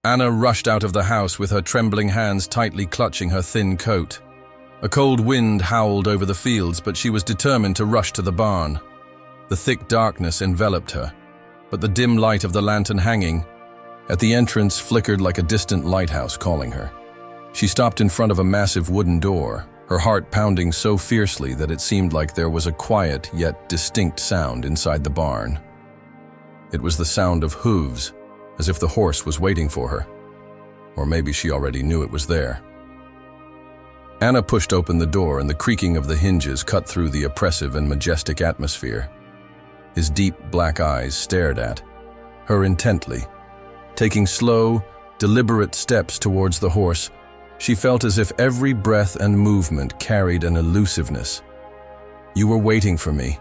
Anna rushed out of the house with her trembling hands tightly clutching her thin coat. A cold wind howled over the fields, but she was determined to rush to the barn. The thick darkness enveloped her, but the dim light of the lantern hanging at the entrance flickered like a distant lighthouse calling her. She stopped in front of a massive wooden door, her heart pounding so fiercely that it seemed like there was a quiet yet distinct sound inside the barn. It was the sound of hooves, as if the horse was waiting for her. Or maybe she already knew it was there. Anna pushed open the door, and the creaking of the hinges cut through the oppressive and majestic atmosphere. His deep black eyes stared at her intently. Taking slow, deliberate steps towards the horse, she felt as if every breath and movement carried an elusiveness. "You were waiting for me,"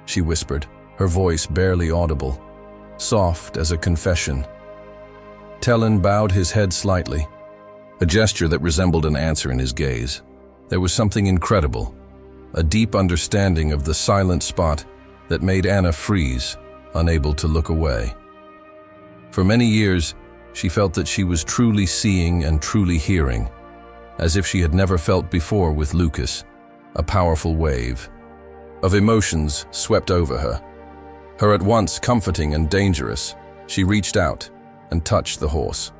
she whispered, her voice barely audible, soft as a confession. Tellin bowed his head slightly, a gesture that resembled an answer in his gaze. There was something incredible, a deep understanding of the silent spot that made Anna freeze, unable to look away. For many years, she felt that she was truly seeing and truly hearing, as if she had never felt before with Lucas. A powerful wave of emotions swept over her. Her at once comforting and dangerous, she reached out and touched the horse.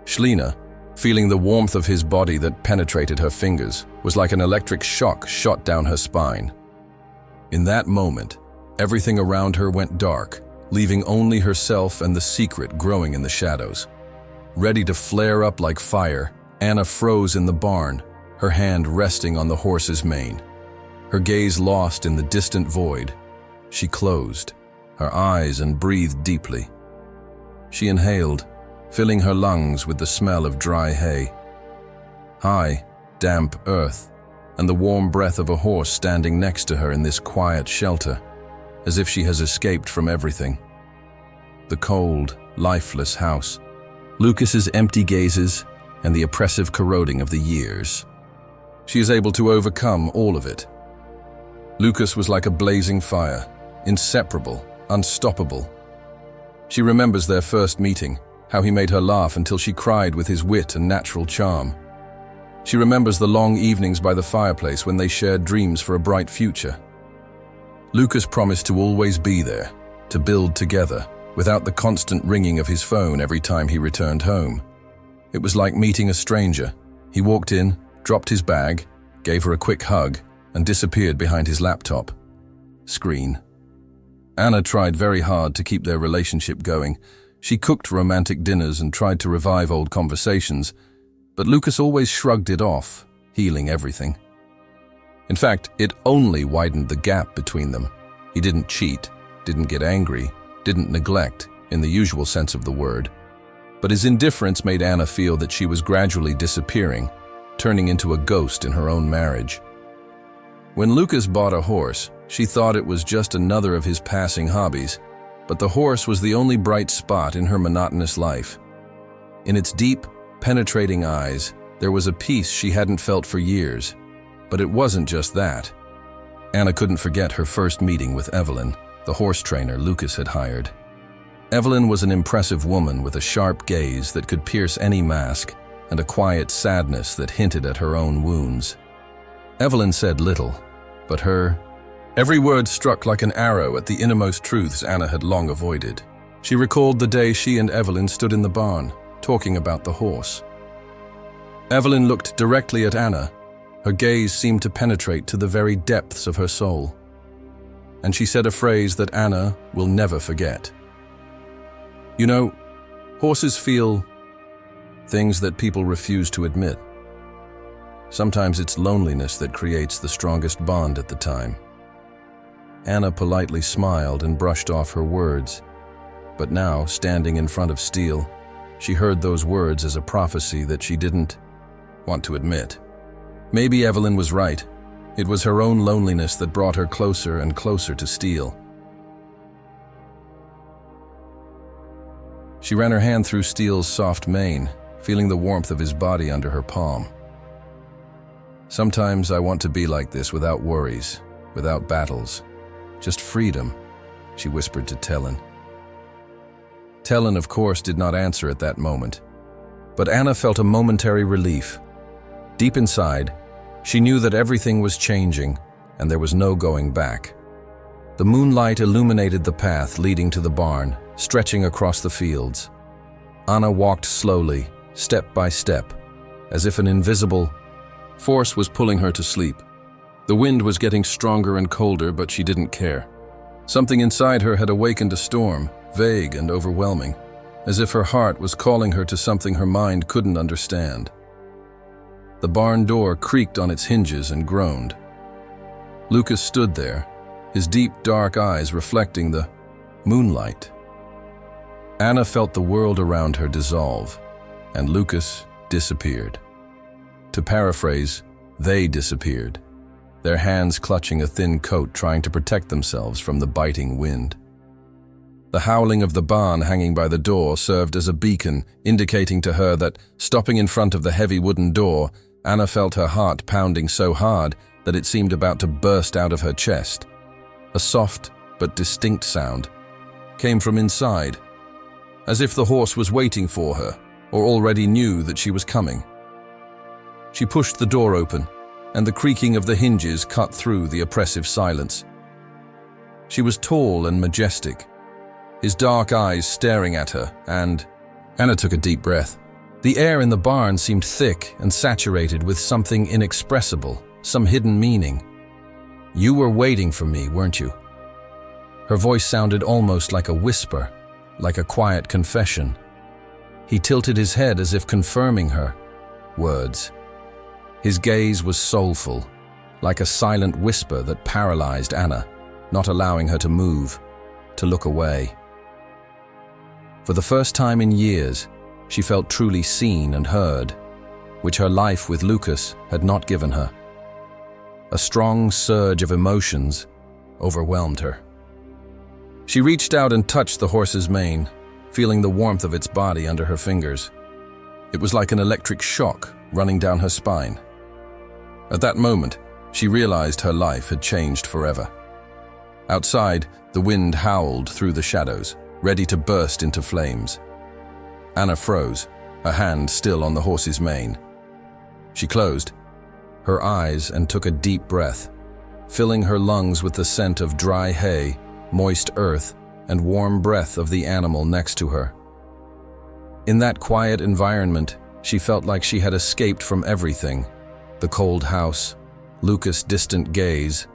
Shlina, feeling the warmth of his body that penetrated her fingers, was like an electric shock shot down her spine. In that moment, everything around her went dark, leaving only herself and the secret growing in the shadows. Ready to flare up like fire, Anna froze in the barn, her hand resting on the horse's mane. Her gaze lost in the distant void, she closed her eyes and breathed deeply. She inhaled, filling her lungs with the smell of dry hay, high, damp earth, and the warm breath of a horse standing next to her in this quiet shelter, as if she has escaped from everything. The cold, lifeless house, Lucas's empty gazes, and the oppressive corroding of the years. She is able to overcome all of it. Lucas was like a blazing fire, inseparable, unstoppable. She remembers their first meeting, how he made her laugh until she cried with his wit and natural charm. She remembers the long evenings by the fireplace when they shared dreams for a bright future. Lucas promised to always be there, to build together, without the constant ringing of his phone every time he returned home. It was like meeting a stranger. He walked in, dropped his bag, gave her a quick hug, and disappeared behind his laptop screen. Anna tried very hard to keep their relationship going. She cooked romantic dinners and tried to revive old conversations, but Lucas always shrugged it off, healing everything. In fact, it only widened the gap between them. He didn't cheat, didn't get angry, didn't neglect, in the usual sense of the word. But his indifference made Anna feel that she was gradually disappearing, turning into a ghost in her own marriage. When Lucas bought a horse, she thought it was just another of his passing hobbies, but the horse was the only bright spot in her monotonous life. In its deep, penetrating eyes, there was a peace she hadn't felt for years. But it wasn't just that. Anna couldn't forget her first meeting with Evelyn, the horse trainer Lucas had hired. Evelyn was an impressive woman with a sharp gaze that could pierce any mask and a quiet sadness that hinted at her own wounds. Evelyn said little, but every word struck like an arrow at the innermost truths Anna had long avoided. She recalled the day she and Evelyn stood in the barn, talking about the horse. Evelyn looked directly at Anna. Her gaze seemed to penetrate to the very depths of her soul. And she said a phrase that Anna will never forget. "You know, horses feel things that people refuse to admit. Sometimes it's loneliness that creates the strongest bond at the time." Anna politely smiled and brushed off her words. But now, standing in front of Steele, she heard those words as a prophecy that she didn't want to admit. Maybe Evelyn was right. It was her own loneliness that brought her closer and closer to Steele. She ran her hand through Steele's soft mane, feeling the warmth of his body under her palm. "Sometimes I want to be like this without worries, without battles. Just freedom," she whispered to Tellin. Tellen, of course, did not answer at that moment. But Anna felt a momentary relief. Deep inside, she knew that everything was changing and there was no going back. The moonlight illuminated the path leading to the barn, stretching across the fields. Anna walked slowly, step by step, as if an invisible force was pulling her to sleep. The wind was getting stronger and colder, but she didn't care. Something inside her had awakened a storm, vague and overwhelming, as if her heart was calling her to something her mind couldn't understand. The barn door creaked on its hinges and groaned. Lucas stood there, his deep, dark eyes reflecting the moonlight. Anna felt the world around her dissolve, and Lucas disappeared. To paraphrase, they disappeared, their hands clutching a thin coat trying to protect themselves from the biting wind. The howling of the barn hanging by the door served as a beacon, indicating to her that, stopping in front of the heavy wooden door, Anna felt her heart pounding so hard that it seemed about to burst out of her chest. A soft but distinct sound came from inside, as if the horse was waiting for her or already knew that she was coming. She pushed the door open, and the creaking of the hinges cut through the oppressive silence. She was tall and majestic, his dark eyes staring at her, and Anna took a deep breath. The air in the barn seemed thick and saturated with something inexpressible, some hidden meaning. "You were waiting for me, weren't you?" Her voice sounded almost like a whisper, like a quiet confession. He tilted his head as if confirming her words. His gaze was soulful, like a silent whisper that paralyzed Anna, not allowing her to move, to look away. For the first time in years, she felt truly seen and heard, which her life with Lucas had not given her. A strong surge of emotions overwhelmed her. She reached out and touched the horse's mane, feeling the warmth of its body under her fingers. It was like an electric shock running down her spine. At that moment, she realized her life had changed forever. Outside, the wind howled through the shadows, ready to burst into flames. Anna froze, her hand still on the horse's mane. She closed her eyes and took a deep breath, filling her lungs with the scent of dry hay, moist earth, and warm breath of the animal next to her. In that quiet environment, she felt like she had escaped from everything: the cold house, Lucas' distant gaze,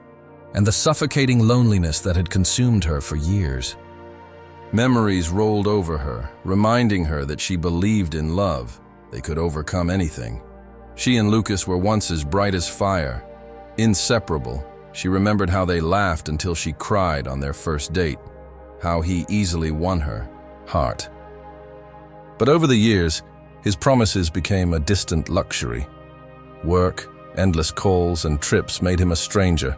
and the suffocating loneliness that had consumed her for years. Memories rolled over her, reminding her that she believed in love. They could overcome anything. She and Lucas were once as bright as fire, inseparable. She remembered how they laughed until she cried on their first date, how he easily won her heart. But over the years, his promises became a distant luxury. Work, endless calls, and trips made him a stranger,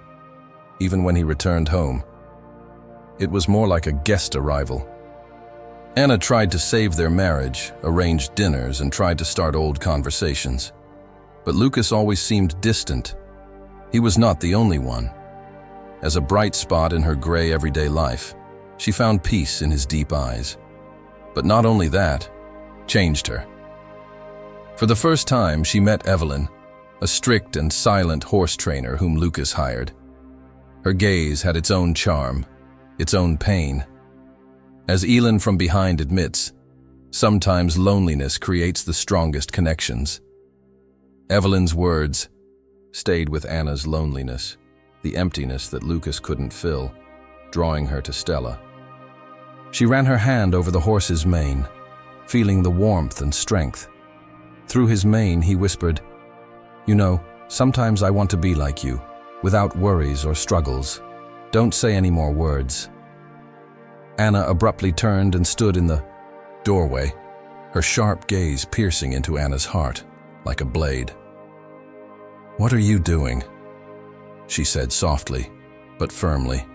even when he returned home. It was more like a guest arrival. Anna tried to save their marriage, arranged dinners, and tried to start old conversations. But Lucas always seemed distant. He was not the only one. As a bright spot in her gray everyday life, she found peace in his deep eyes. But not only that, changed her. For the first time, she met Evelyn, a strict and silent horse trainer whom Lucas hired. Her gaze had its own charm, its own pain. As Elin from behind admits, sometimes loneliness creates the strongest connections. Evelyn's words stayed with Anna's loneliness, the emptiness that Lucas couldn't fill, drawing her to Stella. She ran her hand over the horse's mane, feeling the warmth and strength. Through his mane, he whispered, "You know, sometimes I want to be like you, without worries or struggles. Don't say any more words." Anna abruptly turned and stood in the doorway, her sharp gaze piercing into Anna's heart like a blade. "What are you doing?" she said softly, but firmly.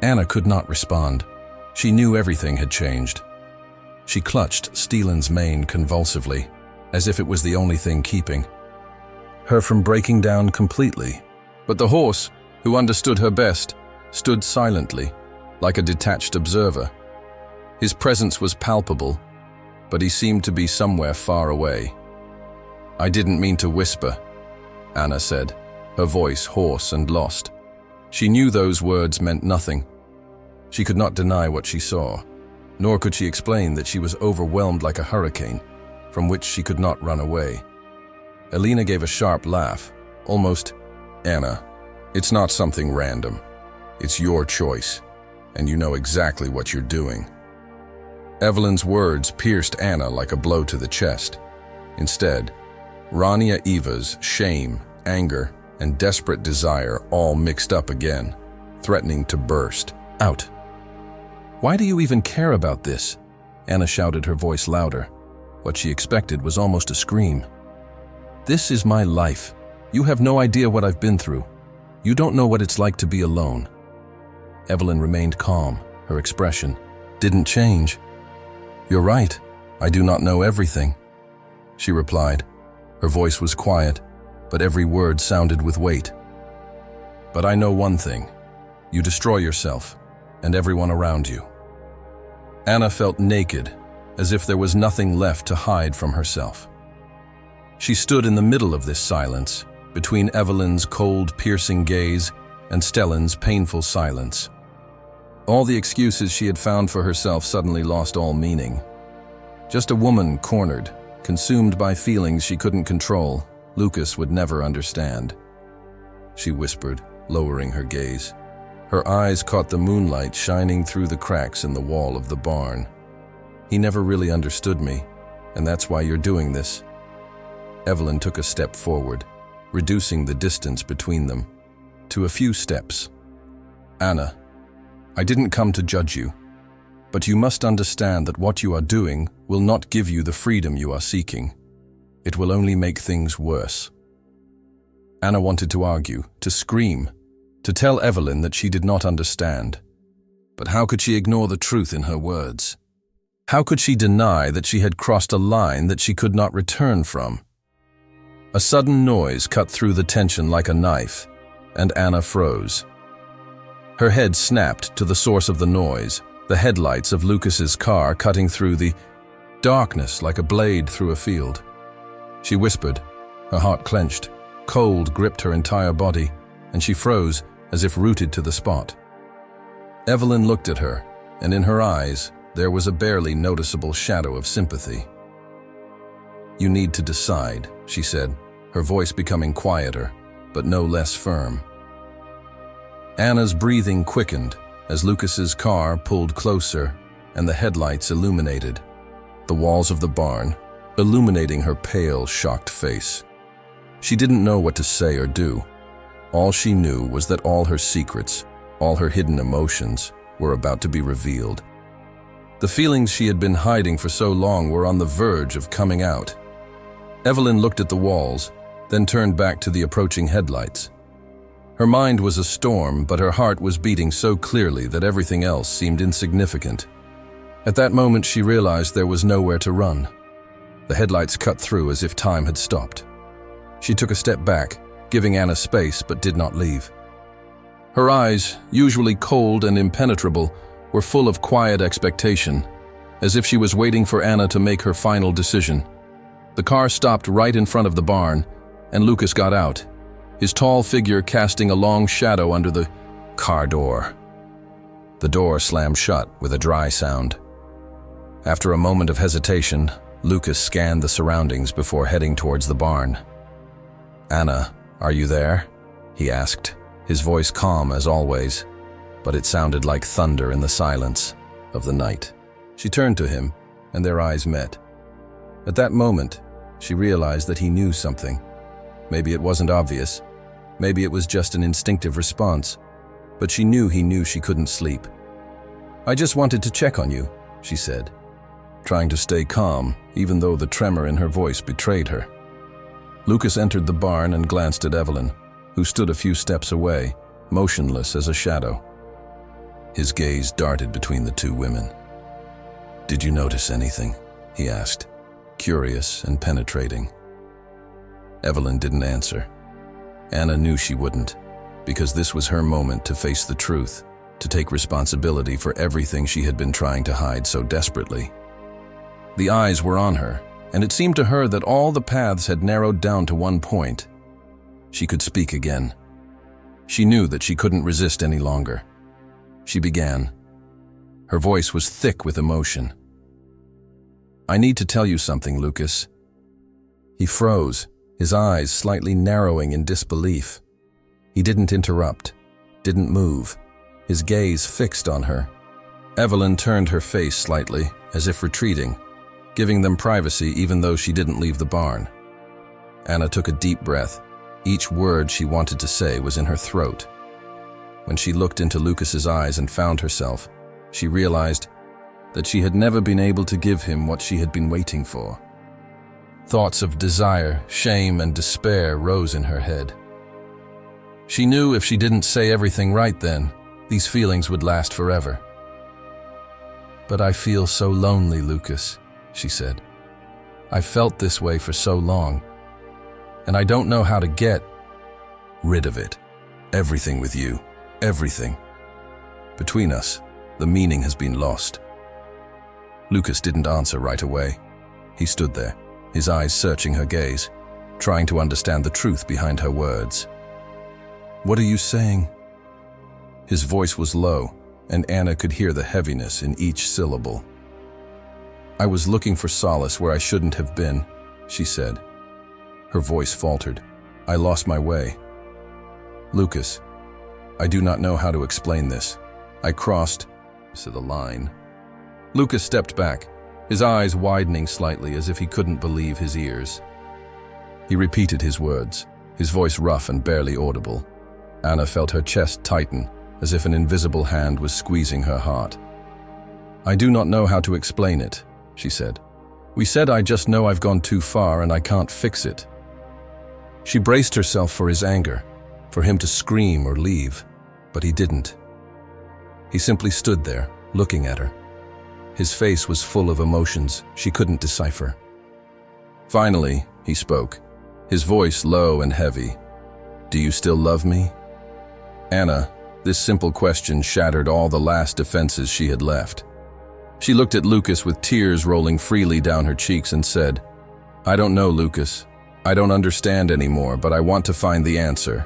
Anna could not respond. She knew everything had changed. She clutched Steelan's mane convulsively, as if it was the only thing keeping her from breaking down completely. But the horse, who understood her best, stood silently, like a detached observer. His presence was palpable, but he seemed to be somewhere far away. "I didn't mean to whisper," Anna said, her voice hoarse and lost. She knew those words meant nothing. She could not deny what she saw, nor could she explain that she was overwhelmed like a hurricane, from which she could not run away. Elena gave a sharp laugh, almost, "Anna, it's not something random. It's your choice, and you know exactly what you're doing." Evelyn's words pierced Anna like a blow to the chest. Instead, Rania Eva's shame, anger, and desperate desire all mixed up again, threatening to burst out. "Why do you even care about this?" Anna shouted, her voice louder. What she expected was almost a scream. "This is my life. You have no idea what I've been through. You don't know what it's like to be alone." Evelyn remained calm. Her expression didn't change. "You're right. I do not know everything," she replied. Her voice was quiet, but every word sounded with weight. "But I know one thing. You destroy yourself and everyone around you." Anna felt naked, as if there was nothing left to hide from herself. She stood in the middle of this silence, between Evelyn's cold, piercing gaze and Stellan's painful silence. All the excuses she had found for herself suddenly lost all meaning. Just a woman cornered, consumed by feelings she couldn't control. Lucas would never understand, she whispered, lowering her gaze. Her eyes caught the moonlight shining through the cracks in the wall of the barn. "He never really understood me, and that's why you're doing this." Evelyn took a step forward, reducing the distance between them to a few steps. "Anna, I didn't come to judge you, but you must understand that what you are doing will not give you the freedom you are seeking. It will only make things worse." Anna wanted to argue, to scream, to tell Evelyn that she did not understand. But how could she ignore the truth in her words? How could she deny that she had crossed a line that she could not return from? A sudden noise cut through the tension like a knife, and Anna froze. Her head snapped to the source of the noise, the headlights of Lucas's car cutting through the darkness like a blade through a field. She whispered, her heart clenched. Cold gripped her entire body, and she froze as if rooted to the spot. Evelyn looked at her, and in her eyes there was a barely noticeable shadow of sympathy. "You need to decide," she said, her voice becoming quieter, but no less firm. Anna's breathing quickened as Lucas's car pulled closer and the headlights illuminated the walls of the barn, illuminating her pale, shocked face. She didn't know what to say or do. All she knew was that all her secrets, all her hidden emotions, were about to be revealed. The feelings she had been hiding for so long were on the verge of coming out. Evelyn looked at the walls, then turned back to the approaching headlights. Her mind was a storm, but her heart was beating so clearly that everything else seemed insignificant. At that moment, she realized there was nowhere to run. The headlights cut through as if time had stopped. She took a step back, giving Anna space, but did not leave. Her eyes, usually cold and impenetrable, were full of quiet expectation, as if she was waiting for Anna to make her final decision. The car stopped right in front of the barn, and Lucas got out, his tall figure casting a long shadow under the car door. The door slammed shut with a dry sound. After a moment of hesitation, Lucas scanned the surroundings before heading towards the barn. "Anna, are you there?" he asked, his voice calm as always, but it sounded like thunder in the silence of the night. She turned to him, and their eyes met. At that moment, she realized that he knew something. Maybe it wasn't obvious. Maybe it was just an instinctive response. But she knew he knew she couldn't sleep. "I just wanted to check on you," she said, trying to stay calm, even though the tremor in her voice betrayed her. Lucas entered the barn and glanced at Evelyn, who stood a few steps away, motionless as a shadow. His gaze darted between the two women. "Did you notice anything?" he asked, curious and penetrating. Evelyn didn't answer. Anna knew she wouldn't, because this was her moment to face the truth, to take responsibility for everything she had been trying to hide so desperately. The eyes were on her, and it seemed to her that all the paths had narrowed down to one point. She could speak again. She knew that she couldn't resist any longer. She began. Her voice was thick with emotion. "I need to tell you something, Lucas." He froze, his eyes slightly narrowing in disbelief. He didn't interrupt, didn't move, his gaze fixed on her. Evelyn turned her face slightly, as if retreating, giving them privacy even though she didn't leave the barn. Anna took a deep breath. Each word she wanted to say was in her throat. When she looked into Lucas's eyes and found herself, she realized that she had never been able to give him what she had been waiting for. Thoughts of desire, shame, and despair rose in her head. She knew if she didn't say everything right then, these feelings would last forever. "But I feel so lonely, Lucas," she said. "I've felt this way for so long, and I don't know how to get rid of it. Everything with you, everything. Between us, the meaning has been lost." Lucas didn't answer right away. He stood there, his eyes searching her gaze, trying to understand the truth behind her words. "What are you saying?" His voice was low, and Anna could hear the heaviness in each syllable. "I was looking for solace where I shouldn't have been," she said. Her voice faltered. "I lost my way. Lucas, I do not know how to explain this. I crossed the line." Lucas stepped back, his eyes widening slightly as if he couldn't believe his ears. He repeated his words, his voice rough and barely audible. Anna felt her chest tighten, as if an invisible hand was squeezing her heart. "I do not know how to explain it," she said. "We said I just know I've gone too far and I can't fix it." She braced herself for his anger, for him to scream or leave, but he didn't. He simply stood there, looking at her. His face was full of emotions she couldn't decipher. Finally, he spoke, his voice low and heavy. "Do you still love me?" Anna, this simple question shattered all the last defenses she had left. She looked at Lucas with tears rolling freely down her cheeks and said, "I don't know, Lucas. I don't understand anymore, but I want to find the answer.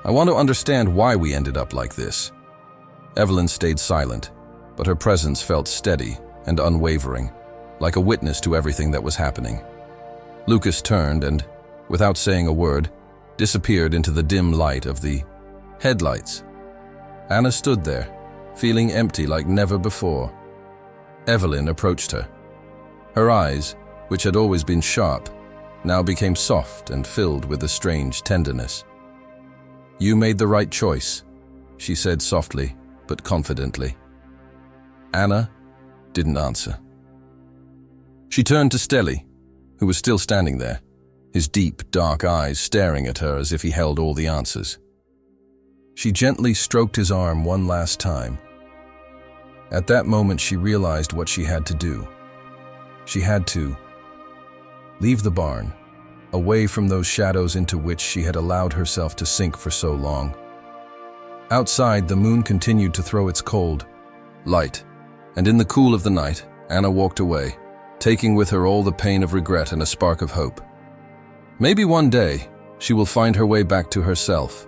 I want to understand why we ended up like this." Evelyn stayed silent, but her presence felt steady and unwavering, like a witness to everything that was happening. Lucas turned and, without saying a word, disappeared into the dim light of the headlights. Anna stood there, feeling empty like never before. Evelyn approached her. Her eyes, which had always been sharp, now became soft and filled with a strange tenderness. "You made the right choice," she said softly but confidently. Anna didn't answer. She turned to Stelly, who was still standing there, his deep, dark eyes staring at her as if he held all the answers. She gently stroked his arm one last time. At that moment, she realized what she had to do. She had to leave the barn, away from those shadows into which she had allowed herself to sink for so long. Outside, the moon continued to throw its cold light, and in the cool of the night, Anna walked away, taking with her all the pain of regret and a spark of hope. Maybe one day, she will find her way back to herself,